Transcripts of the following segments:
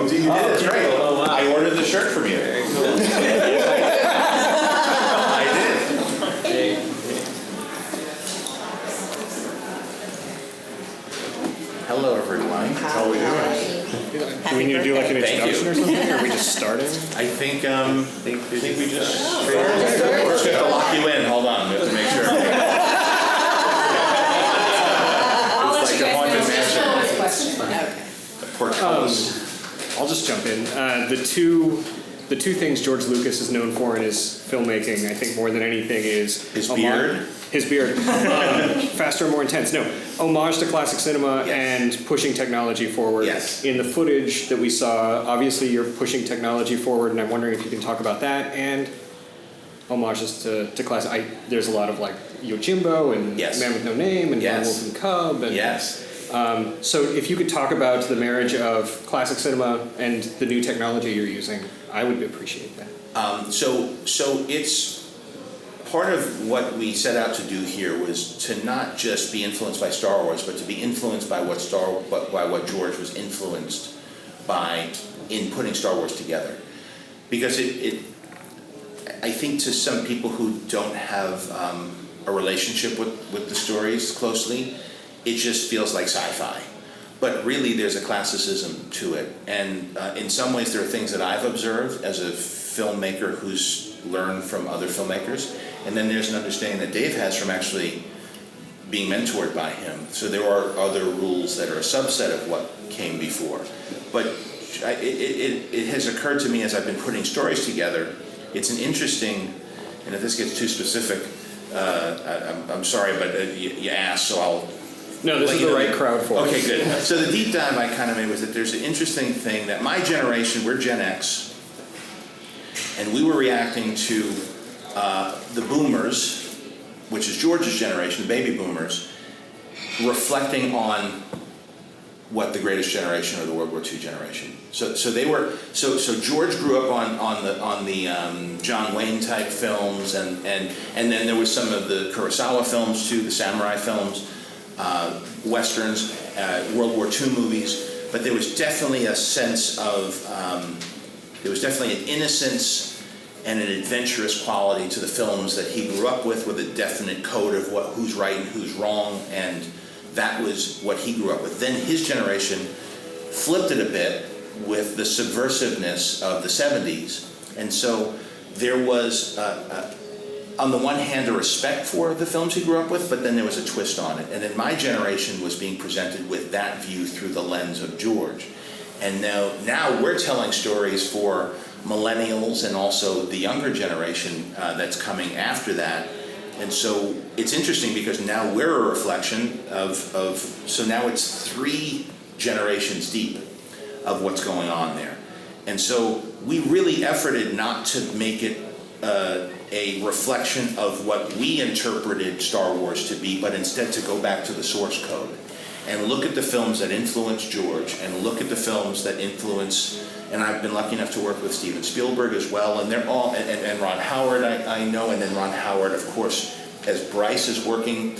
Oh, you did? That's right. Oh, wow. I ordered the shirt from you. I did. Hello, everyone. How are we doing? Do we need to do like an Thank introduction you. or something? Or are we just starting? I think we just we're just going to lock you in. Hold on, we have to make sure. I'll It's let you like a guys haunted know mansion. this question. Okay. The portcullis. I'll just jump in. The two things George Lucas is known for in his filmmaking, I think more than anything, is His beard? His beard. Faster and more intense. No, homage to classic cinema Yes. and pushing technology forward. Yes. In the footage that we saw, obviously you're pushing technology forward, and I'm wondering if you can talk about that and homages to classic. There's a lot of like Yojimbo and Yes. Man with No Name and Yes. Wolf and Cub. And, Yes. So if you could talk about the marriage of classic cinema and the new technology you're using, I would appreciate that. So it's part of what we set out to do here was to not just be influenced by Star Wars, but to be influenced by what George was influenced by in putting Star Wars together. Because I think to some people who don't have a relationship with the stories closely, it just feels like sci-fi. But really there's a classicism to it. And in some ways there are things that I've observed as a filmmaker who's learned from other filmmakers. And then there's an understanding that Dave has from actually being mentored by him. So there are other rules that are a subset of what came before. But it has occurred to me as I've been putting stories together, it's an interesting, and if this gets too specific, I'm sorry, but you asked, so I'll... No, this is the right crowd for it. Okay, good. So the deep dive I kind of made was that there's an interesting thing that my generation, we're Gen X, and we were reacting to the boomers, which is George's generation, the baby boomers, reflecting on what the greatest generation or the World War II generation. So George grew up on the John Wayne type films, and then there was some of the Kurosawa films too, the samurai films. Westerns, World War II movies, but there was definitely a sense of, there was definitely an innocence and an adventurous quality to the films that he grew up with a definite code of who's right and who's wrong, and that was what he grew up with. Then his generation flipped it a bit with the subversiveness of the 70s, and so there was on the one hand, a respect for the films he grew up with, but then there was a twist on it. And then my generation was being presented with that view through the lens of George. And now we're telling stories for millennials and also the younger generation that's coming after that. And so it's interesting because now we're a reflection so now it's 3 generations deep of what's going on there. And so we really efforted not to make it a reflection of what we interpreted Star Wars to be, but instead to go back to the source code and look at the films that influence George and look at the films that influence, and I've been lucky enough to work with Steven Spielberg as well, and they're all, and Ron Howard I know, and then Ron Howard, of course, as Bryce is working,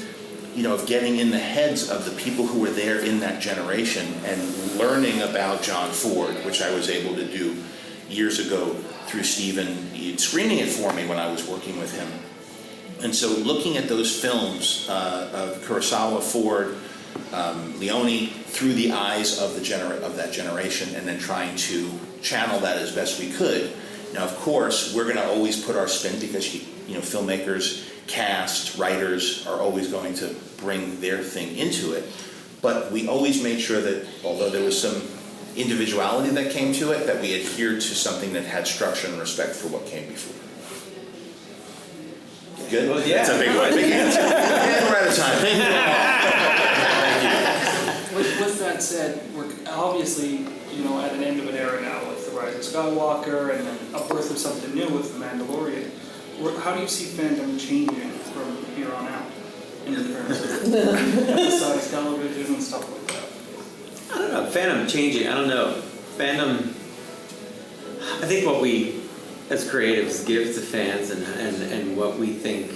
of getting in the heads of the people who were there in that generation and learning about John Ford, which I was able to do years ago through Steven screening it for me when I was working with him. And so looking at those films of Kurosawa, Ford, Leone through the eyes of that generation, and then trying to channel that as best we could. Now, of course, we're going to always put our spin because filmmakers, cast, writers are always going to bring their thing into it. But we always made sure that although there was some individuality that came to it, that we adhered to something that had structure and respect for what came before. Good? Well, yeah. That's a big one. Big answer. And we're out of time. Thank you. With that said, we're obviously, at an end of an era now with The Rise of Skywalker and then a birth of something new with The Mandalorian. How do you see fandom changing from here on out in terms of episodic television and stuff like that? I don't know. Fandom changing. I don't know. Fandom. I think what we, as creatives, give to fans and what we think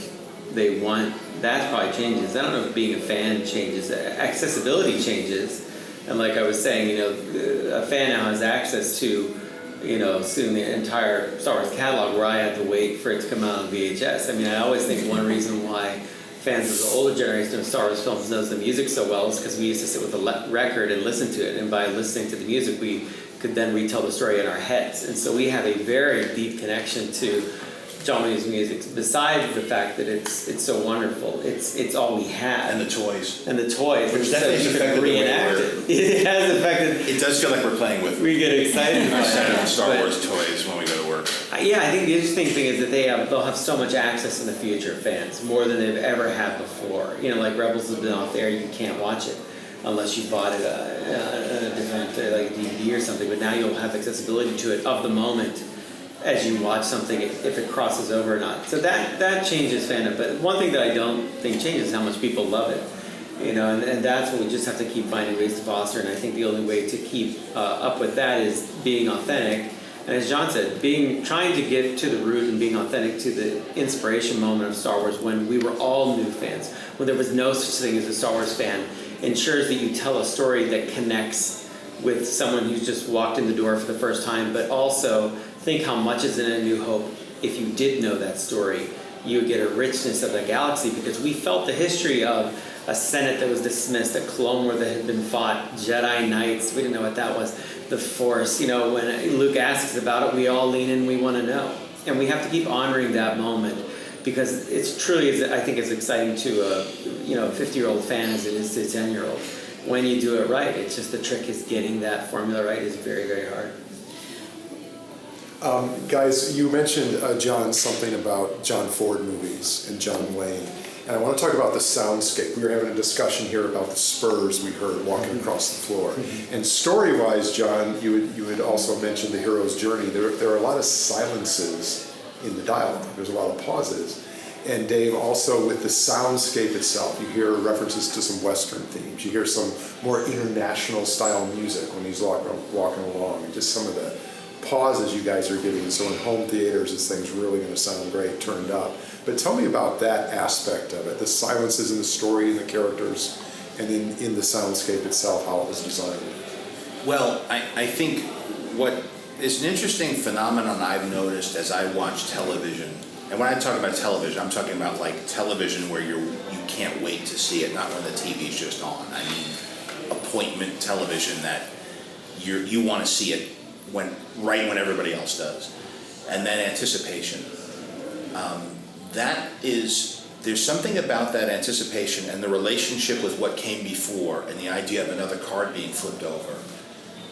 they want, that probably changes. I don't know if being a fan changes. Accessibility changes. And like I was saying, a fan now has access to, soon the entire Star Wars catalog, where I had to wait for it to come out on VHS. I mean, I always think one reason why fans of the older generation of Star Wars films knows the music so well is because we used to sit with the record and listen to it, and by listening to the music, we could then retell the story in our heads. And so we have a very deep connection to John Williams' music, besides the fact that it's so wonderful. It's all we have. And the toys. Which definitely has affected the way It has affected. It does feel like we're playing with We get excited our about set it, of Star but- Wars toys when we go to work. Yeah, I think the interesting thing is that they'll have so much access in the future, fans, more than they've ever had before. Like Rebels has been off there, you can't watch it unless you bought it a different, like a DVD or something. But now you'll have accessibility to it of the moment as you watch something, if it crosses over or not. So that changes fandom. But one thing that I don't think changes is how much people love it. And that's what we just have to keep finding ways to foster. And I think the only way to keep up with that is being authentic. And as John said, trying to get to the root and being authentic to the inspiration moment of Star Wars when we were all new fans, when there was no such thing as a Star Wars fan, ensures that you tell a story that connects with someone who's just walked in the door for the first time, but also think how much is in A New Hope. If you did know that story, you would get a richness of the galaxy, because we felt the history of a Senate that was dismissed, a Clone War that had been fought, Jedi Knights, we didn't know what that was, the Force. When Luke asks about it, we all lean in, we want to know. And we have to keep honoring that moment, because it's truly, I think, as exciting to a 50-year-old fan as it is to a 10-year-old. When you do it right, it's just the trick is getting that formula right is very, very hard. Guys, you mentioned, John, something about John Ford movies and John Wayne. And I want to talk about the soundscape. We were having a discussion here about the spurs we heard walking across the floor. And story-wise, John, you had also mentioned the hero's journey. There are a lot of silences in the dialogue. There's a lot of pauses. And Dave, also with the soundscape itself, you hear references to some Western themes. You hear some more international style music when he's walking along, and just some of the pauses you guys are giving. So in home theaters, this thing's really going to sound great turned up. But tell me about that aspect of it, the silences in the story and the characters, and then in the soundscape itself, how it was designed. Well, I think what is an interesting phenomenon I've noticed as I watch television, and when I talk about television, I'm talking about like television where you can't wait to see it, not when the TV's just on. I mean, appointment television that you want to see it right when everybody else does, and then anticipation. There's something about that anticipation and the relationship with what came before, and the idea of another card being flipped over,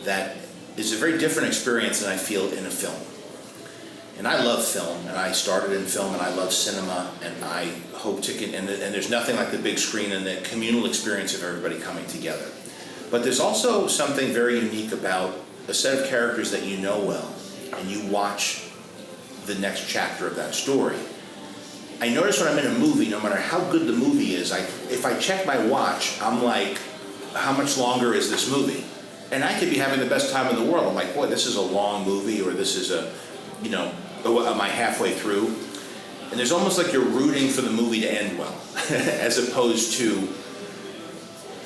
that is a very different experience than I feel in a film. And I love film, and I started in film, and I love cinema, and I hope to get, and there's nothing like the big screen and the communal experience of everybody coming together. But there's also something very unique about a set of characters that you know well, and you watch the next chapter of that story. I notice when I'm in a movie, no matter how good the movie is, if I check my watch, I'm like, how much longer is this movie? And I could be having the best time in the world. I'm like, boy, this is a long movie, or this is am I halfway through? And there's almost like you're rooting for the movie to end well, as opposed to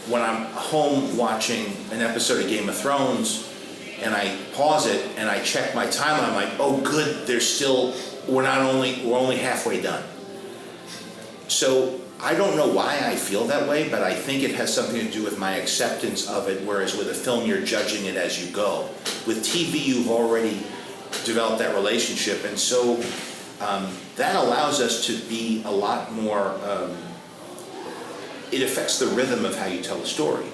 when I'm home watching an episode of Game of Thrones, and I pause it and I check my timeline. I'm like, oh, good. We're only halfway done. So I don't know why I feel that way, but I think it has something to do with my acceptance of it. Whereas with a film, you're judging it as you go. With TV, you've already developed that relationship, and so that allows us to be a lot more. It affects the rhythm of how you tell a story.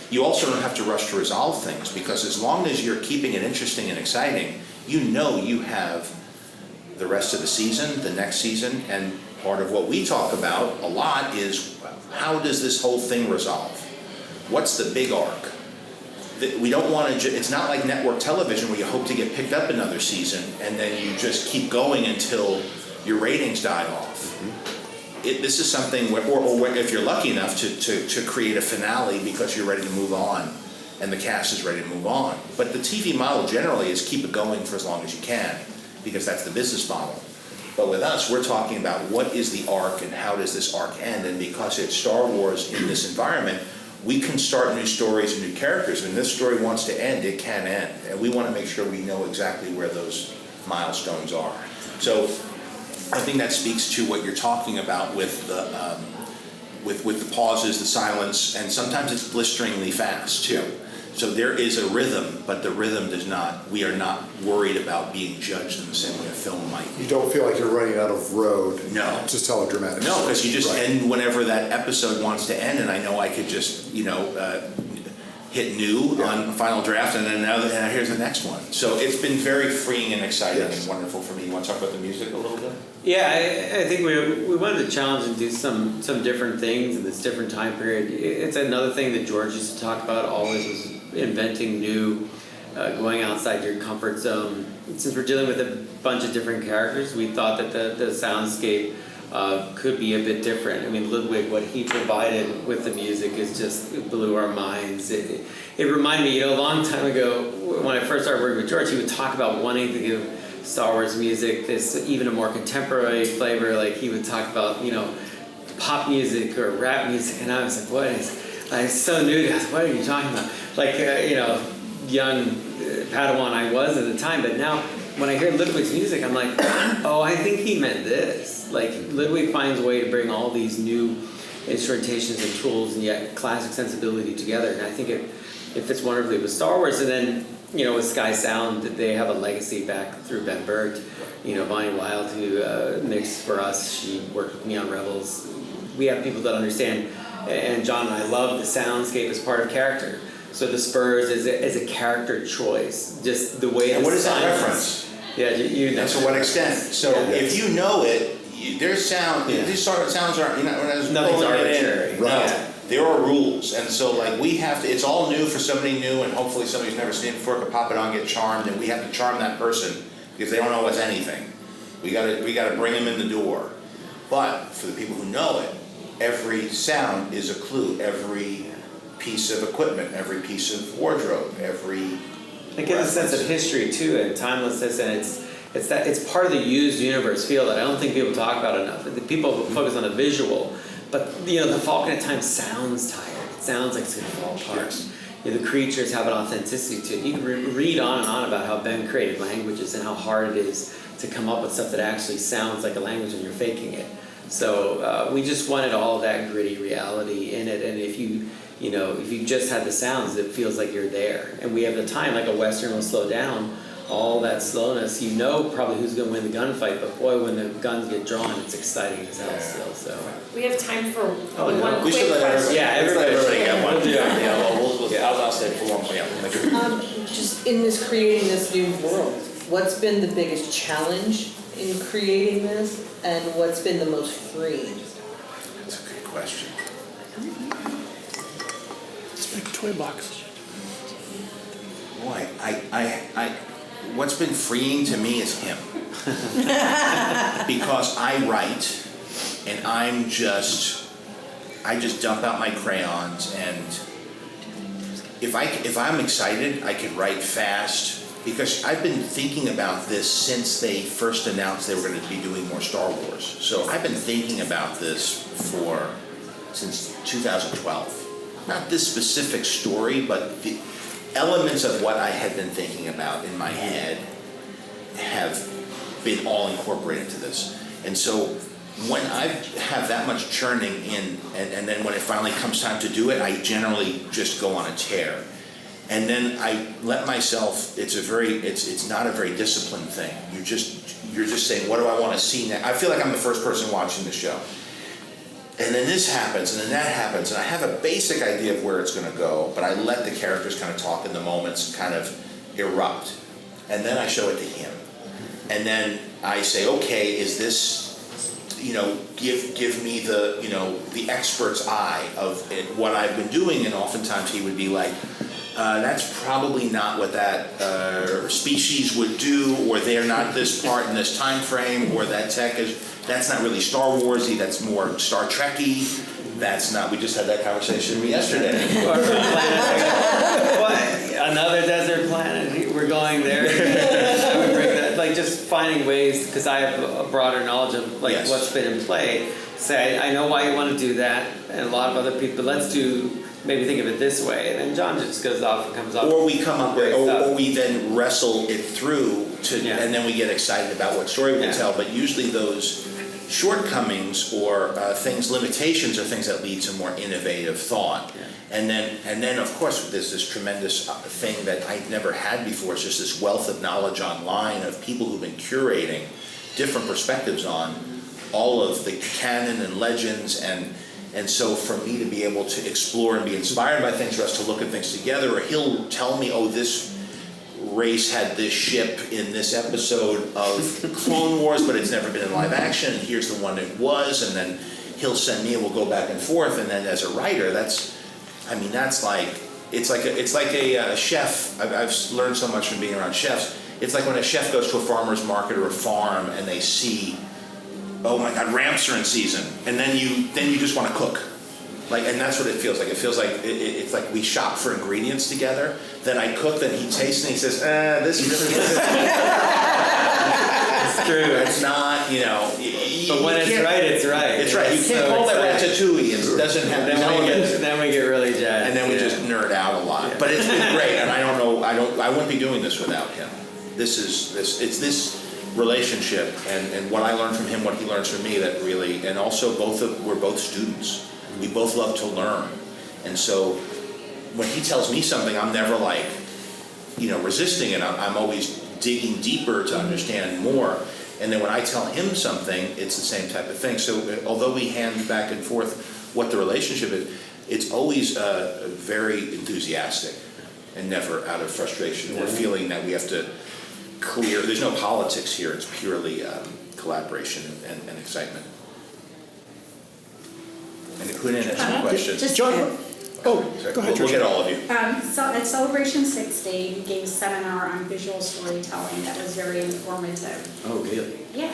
You also don't have to rush to resolve things, because as long as you're keeping it interesting and exciting, you have the rest of the season, the next season, and part of what we talk about a lot is how does this whole thing resolve? What's the big arc? We don't want to, it's not like network television where you hope to get picked up another season and then you just keep going until your ratings die off. This is something where, or if you're lucky enough to create a finale because you're ready to move on and the cast is ready to move on. But the TV model generally is keep it going for as long as you can, because that's the business model. But with us, we're talking about what is the arc and how does this arc end, and because it's Star Wars in this environment, we can start new stories and new characters. When this story wants to end, it can end. And we want to make sure we know exactly where those milestones are. So I think that speaks to what you're talking about with the with the pauses, the silence, and sometimes it's blisteringly fast too. So there is a rhythm, but the rhythm does not, we are not worried about being judged in the same way a film might be. You don't feel like you're running out of road No. to tell a dramatic No, story. because you just Right. end whenever that episode wants to end, and I know I could just, hit new on final draft, and then here's the next one. So it's been very freeing and exciting Yes. and wonderful for me. You want to talk about the music a little bit? Yeah, I think we wanted to challenge and do some different things in this different time period. It's another thing that George used to talk about always was inventing new, going outside your comfort zone. Since we're dealing with a bunch of different characters, we thought that the soundscape could be a bit different. I mean, Ludwig, what he provided with the music is just, it blew our minds. It reminded me, a long time ago, when I first started working with George, he would talk about wanting to give Star Wars music this even a more contemporary flavor. Like he would talk about, pop music or rap music, and I was like, what is, I so new to this, what are you talking about? Like, young Padawan I was at the time, but now when I hear Ludwig's music, I'm like, oh, I think he meant this. Like, Ludwig finds a way to bring all these new instrumentations and tools and yet classic sensibility together, and I think it fits wonderfully with Star Wars. And then, with Sky Sound, they have a legacy back through Ben Burtt. Bonnie Wild, who mixed for us, she worked with me on Rebels. We have people that understand, and John and I love the soundscape as part of character. So the Spurs is a character choice, just the way. And what is that silence- reference? Yeah, you know. And to what extent? So Yeah. if you know it, there's sound. Yeah. These sort of sounds aren't. When I was Nothing's pulling it in, arbitrary. No, Right. there are rules, and so we have to. It's all new for somebody new, and hopefully somebody who's never seen it before could pop it on, get charmed, and we have to charm that person because they don't know what's anything. We got to bring them in the door. But for the people who know it, every sound is a clue. Every piece of equipment, every piece of wardrobe, every. It gives a sense of history too, and timelessness, and it's part of the used universe feel that I don't think people talk about enough. People focus on the visual, but the Falcon at times sounds tired. It sounds like it's going to fall apart. Yes. The creatures have an authenticity to it. You can read on and on about how Ben created languages and how hard it is to come up with stuff that actually sounds like a language when you're faking it. So we just wanted all that gritty reality in it, and if you just had the sounds, it feels like you're there. And we have the time, like a Western will slow down, all that slowness, probably who's going to win the gunfight, but boy, when the guns get drawn, it's exciting as hell still, so. We have time for Oh, no. one We should quick let question. Yeah, everybody- get one. We'll do it. Yeah, I'll say for one. Yeah, we'll make it. Just in this creating this new world, what's been the biggest challenge in creating this, and what's been the most freeing? That's a good question. It's like toy box. Boy, what's been freeing to me is him. Because I write, and I just dump out my crayons, and if I'm excited, I can write fast, because I've been thinking about this since they first announced they were going to be doing more Star Wars. So I've been thinking about this since 2012. Not this specific story, but the elements of what I had been thinking about in my head have been all incorporated into this. And so when I have that much churning in, and then when it finally comes time to do it, I generally just go on a tear. And then I let myself, it's not a very disciplined thing. You're just saying, what do I want to see now? I feel like I'm the first person watching the show. And then this happens, and then that happens, and I have a basic idea of where it's going to go, but I let the characters kind of talk in the moments, kind of erupt. And then I show it to him. And then I say, okay, is this, give me the expert's eye of what I've been doing, and oftentimes he would be like, that's probably not what that species would do, or they're not this part in this time frame, or that tech that's not really Star Warsy, that's more Star Trekky. That's not, we just had that conversation yesterday. Another desert planet, we're going there. Just finding ways, because I have a broader knowledge of Yes. what's been in play, say, I know why you want to do that, and a lot of other people, maybe think of it this way, and then John just goes off and comes up. Or we come up with, great stuff. or we then wrestle it through Yeah. and then we get excited about what story we Yeah. tell. But usually those shortcomings or limitations are things that lead to more innovative thought. Yeah. And then of course there's this tremendous thing that I've never had before. It's just this wealth of knowledge online of people who've been curating different perspectives on all of the canon and legends, and so for me to be able to explore and be inspired by things, for us to look at things together, or he'll tell me, oh, this race had this ship in this episode of Clone Wars, but it's never been in live action, and here's the one it was, and then he'll send me and we'll go back and forth, and then as a writer, it's like a chef. I've learned so much from being around chefs. It's like when a chef goes to a farmer's market or a farm and they see, oh my God, ramps are in season, and then you just want to cook, and that's what it feels like. It feels like it's like we shop for ingredients together. Then I cook, then he tastes and he says, this really isn't. It's true. It's not, But when it's right, it's right. It's right. You can't call that ratatouille. It doesn't have Then we get really jazzed. and then we just nerd out a lot. Yeah. But it's been great, and I wouldn't be doing this without him. It's this relationship and what I learned from him, what he learns from me, that really, and also we're both students. We both love to learn, and so when he tells me something, I'm never resisting it. I'm always digging deeper to understand more. And then when I tell him something, it's the same type of thing. So although we hand back and forth what the relationship is, it's always very enthusiastic and never out of frustration or feeling that we have to clear. There's no politics here. It's purely collaboration and excitement. And who didn't ask a question? Just John, Sorry, go ahead, we'll Tricia. get all of you. So at Celebration 60, you gave a seminar on visual storytelling that was very informative. Oh, really? Yeah.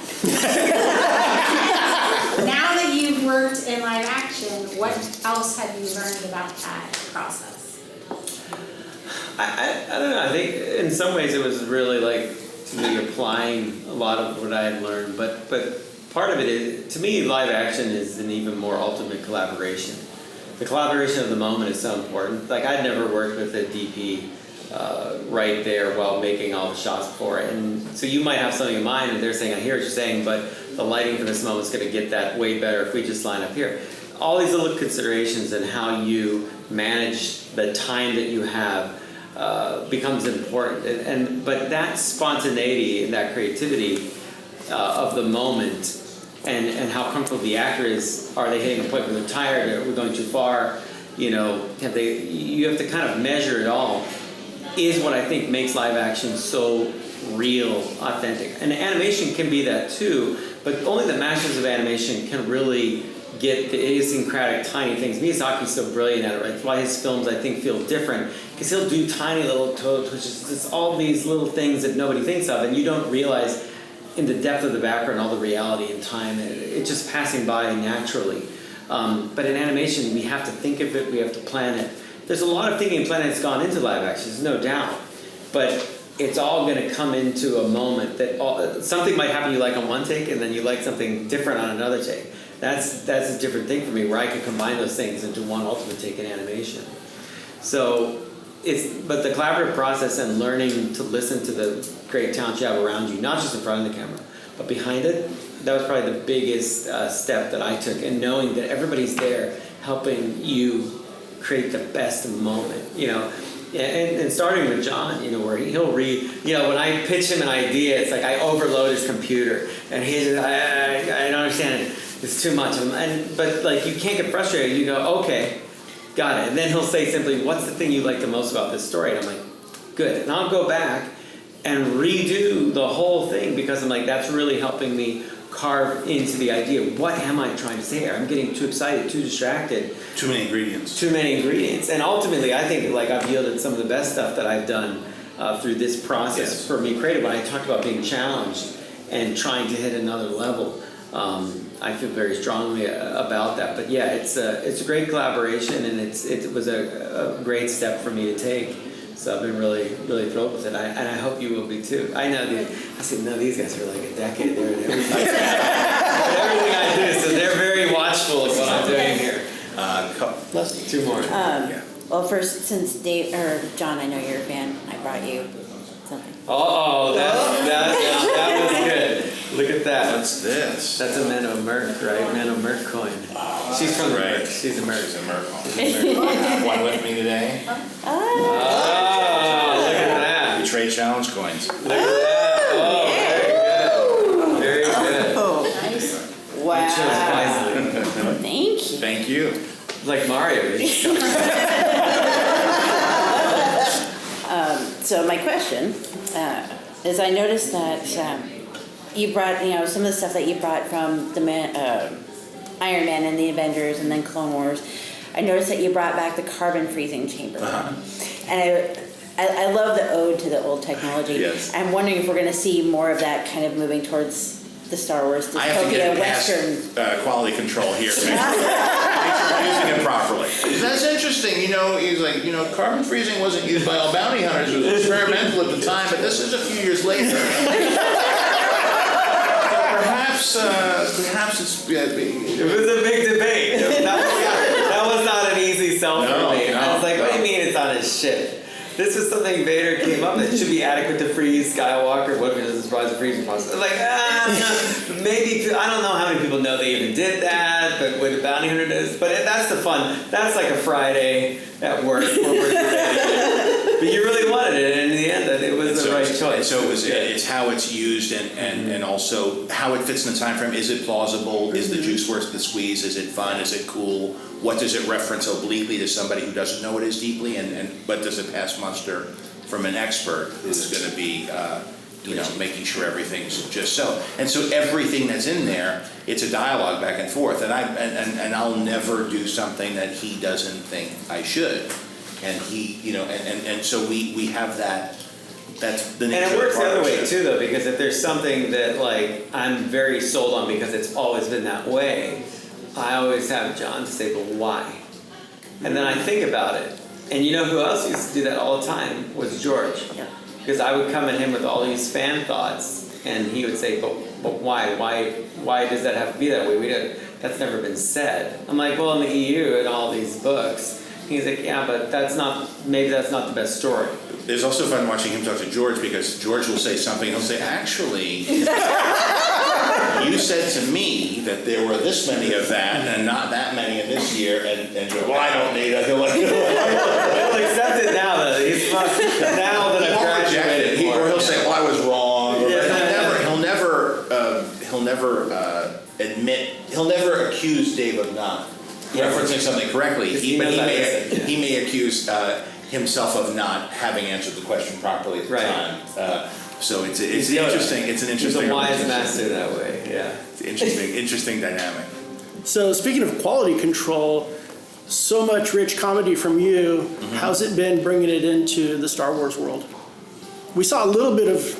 Now that you've worked in live action, what else have you learned about that process? I don't know. I think in some ways it was really to me applying a lot of what I had learned, but part of it is, to me, live action is an even more ultimate collaboration. The collaboration of the moment is so important. I'd never worked with a DP right there while making all the shots before, and so you might have something in mind, and they're saying, I hear what you're saying, but the lighting for this moment is going to get that way better if we just line up here. All these little considerations and how you manage the time that you have becomes important, but that spontaneity and that creativity of the moment, and how comfortable the actor is. Are they hitting a point where they're tired? Are we going too far? You have to kind of measure it all, is what I think makes live action so real, authentic. And animation can be that too, but only the masters of animation can really get the idiosyncratic tiny things. Miyazaki's so brilliant at it, right? That's why his films, I think, feel different, because he'll do tiny little toe twitches, just all these little things that nobody thinks of, and you don't realize in the depth of the background all the reality and time. It's just passing by naturally. But in animation, we have to think of it, we have to plan it. There's a lot of thinking and planning that's gone into live action, there's no doubt. But it's all going to come into a moment that something might happen you like on one take, and then you like something different on another take. That's a different thing for me, where I can combine those things into one ultimate take in animation. So but the collaborative process and learning to listen to the great talent you have around you, not just in front of the camera, but behind it, that was probably the biggest step that I took, and knowing that everybody's there helping you create the best moment, and starting with John, where he'll read, when I pitch him an idea, it's like I overload his computer, and he's, I don't understand it, it's too much, but you can't get frustrated, you go, okay, got it, and then he'll say simply, what's the thing you like the most about this story? And I'm like, good, and I'll go back and redo the whole thing, because I'm like, that's really helping me carve into the idea. What am I trying to say here? I'm getting too excited, too distracted. Too many ingredients. And ultimately, I think I've yielded some of the best stuff that I've done through this process for me creative. When I talked about being challenged and trying to hit another level, I feel very strongly about that. But yeah, it's a great collaboration, and it was a great step for me to take. So I've been really, really thrilled with it, and I hope you will be too. I know these guys are like a decade there and everything. Everything I do, so they're very mouthful of what I'm doing here. Leslie. 2 more. Well, first, since John, I know you're a fan, I brought you something. Oh, that was good. Look at that. What's this? That's a Menno Merc, right? Menno Merc coin. She's from the Right. Merc. She's a Merc. She's a Merc. I have one with me today. Oh, look at that. We trade challenge coins. Look at that. Oh, very good. Very good. Nice. You chose wisely. Thank you. Thank you. Like Mario. So my question is, I noticed that you brought, some of the stuff that you brought from the Iron Man and the Avengers and then Clone Wars. I noticed that you brought back the carbon freezing chamber. And I love the ode to the old technology. Yes. I'm wondering if we're going to see more of that kind of moving towards the Star Wars I have to get dystopia it past Western. quality control here. Make sure we're using it properly. That's interesting. He's like, carbon freezing wasn't used by all bounty hunters. It was experimental at the time, but this is a few years later. Perhaps it's. It was a big debate. That was not an easy sell for me. I was like, what do you mean it's on his ship? This is something Vader came up with. It should be adequate to freeze Skywalker. What if it doesn't surprise the freezing process? Like, maybe, I don't know how many people know they even did that, but what a bounty hunter does. But that's the fun. That's like a Friday at work where we're debating. But you really wanted it, and in the end, it was the right choice. So it's how it's used and also how it fits in the time frame. Is it plausible? Is the juice worth the squeeze? Is it fun? Is it cool? What does it reference obliquely to somebody who doesn't know it as deeply? And what does it pass muster from an expert who's going to be, making sure everything's just so. And so everything that's in there, it's a dialogue back and forth. And I'll never do something that he doesn't think I should. And he, and so we have that. That's the nature And it works of the other way partnership. too, though, because if there's something that I'm very sold on because it's always been that way, I always have John say, but why? And then I think about it. And you know who else used to do that all the time was George. Yeah. Because I would come at him with all these fan thoughts, and he would say, but why? Why does that have to be that way? That's never been said. I'm like, well, in the EU and all these books. He's like, yeah, but maybe that's not the best story. It's also fun watching him talk to George because George will say something, he'll say, actually, you said to me that there were this many of that and not that many of this year, and George, well, I don't need it. He'll accept it now, though. Now that I've graduated. Or he'll say, well, I was wrong. He'll never accuse Dave of not referencing something correctly. He may accuse himself of not having answered the question properly at the time. So it's interesting. It's an interesting. He's a wise master that way. Yeah. It's interesting dynamic. So speaking of quality control, so much rich comedy from you. Mm-hmm. How's it been bringing it into the Star Wars world? We saw a little bit of.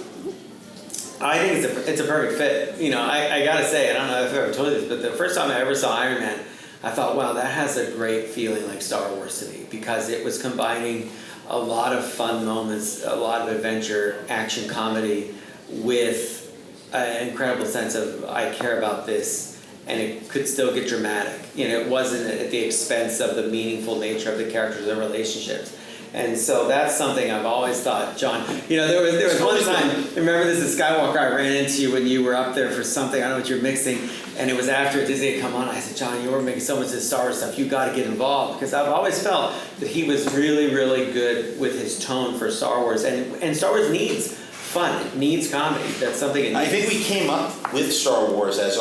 I think it's a perfect fit. I gotta say, I don't know if I've ever told you this, but the first time I ever saw Iron Man, I thought, wow, that has a great feeling like Star Wars to me, because it was combining a lot of fun moments, a lot of adventure, action, comedy, with an incredible sense of I care about this, and it could still get dramatic. It wasn't at the expense of the meaningful nature of the characters and relationships. And so that's something I've always thought, John. There was one time, remember this is Skywalker, I ran into you when you were up there for something, I don't know what you're mixing, and it was after Disney had come on. I said, John, you were making so much of this Star Wars stuff, you got to get involved. Because I've always felt that he was really, really good with his tone for Star Wars. And Star Wars needs fun, it needs comedy. That's something it needs. I think we came up with Star Wars as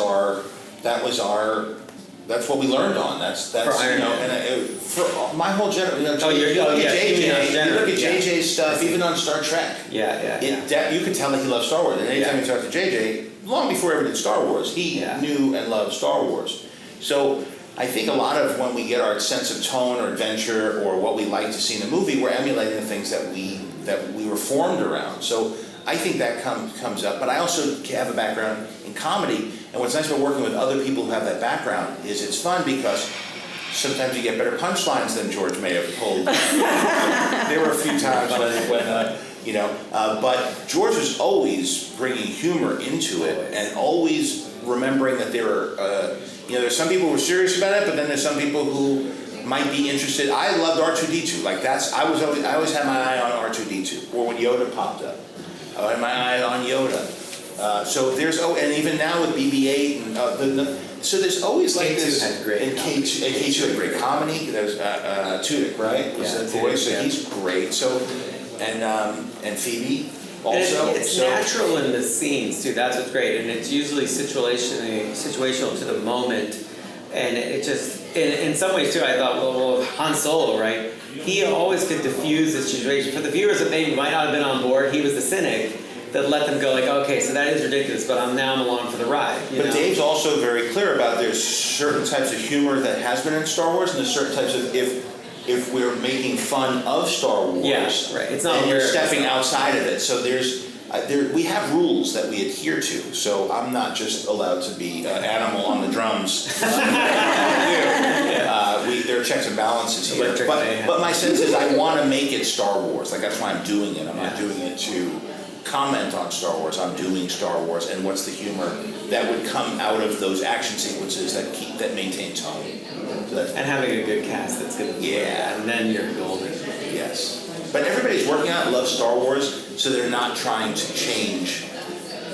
that's what we learned on. That's for Iron Man. And for my whole generation. You look at JJ's stuff, even on Star Trek. You could tell that he loved Star Wars. And anytime you talk to JJ, long before he ever did Star Wars, he knew and loved Star Wars. So I think a lot of when we get our sense of tone or adventure or what we like to see in a movie, we're emulating the things that we were formed around. So I think that comes up. But I also have a background in comedy. And what's nice about working with other people who have that background is it's fun because sometimes you get better punchlines than George may have pulled. There were a few times but George was always bringing humor into it and always remembering that there are, there's some people who are serious about it, but then there's some people who might be interested. I loved R2D2. Like I always had my eye on R2D2. Or when Yoda popped up, I had my eye on Yoda. So there's and even now with BB-8 and so there's always like K2 this. had great and K2 had great comedy. There's Tudyk, right? Was the voice, so he's great. So and Phoebe also. And it's natural in the scenes too. That's what's great, and it's usually situational to the moment. And it just, in some ways too, I thought, well, Han Solo, right? He always could diffuse the situation. For the viewers that maybe might not have been on board, he was the cynic that let them go like, okay, so that is ridiculous, but I'm along for the ride. You know? Dave's also very clear about there's certain types of humor that has been in Star Wars, and there's certain types of if we're making fun of Star Wars, right. It's not and you're stepping outside of it. So we have rules that we adhere to. So I'm not just allowed to be an animal on the drums. There are checks and balances here. But my sense is I want to make it Star Wars. Like that's why I'm doing it. I'm not doing it to comment on Star Wars. I'm doing Star Wars, and what's the humor that would come out of those action sequences that maintain tone. So and having a good cast that's going to and then you're golden. Yes. But everybody's working on it, loves Star Wars, so they're not trying to change.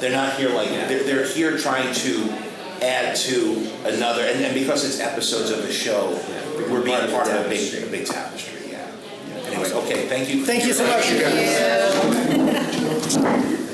They're not here they're here trying to add to another, and because it's episodes of a show, we're being part of a big tapestry. Yeah. Anyway, okay, thank you. Thank you so much. Thank you.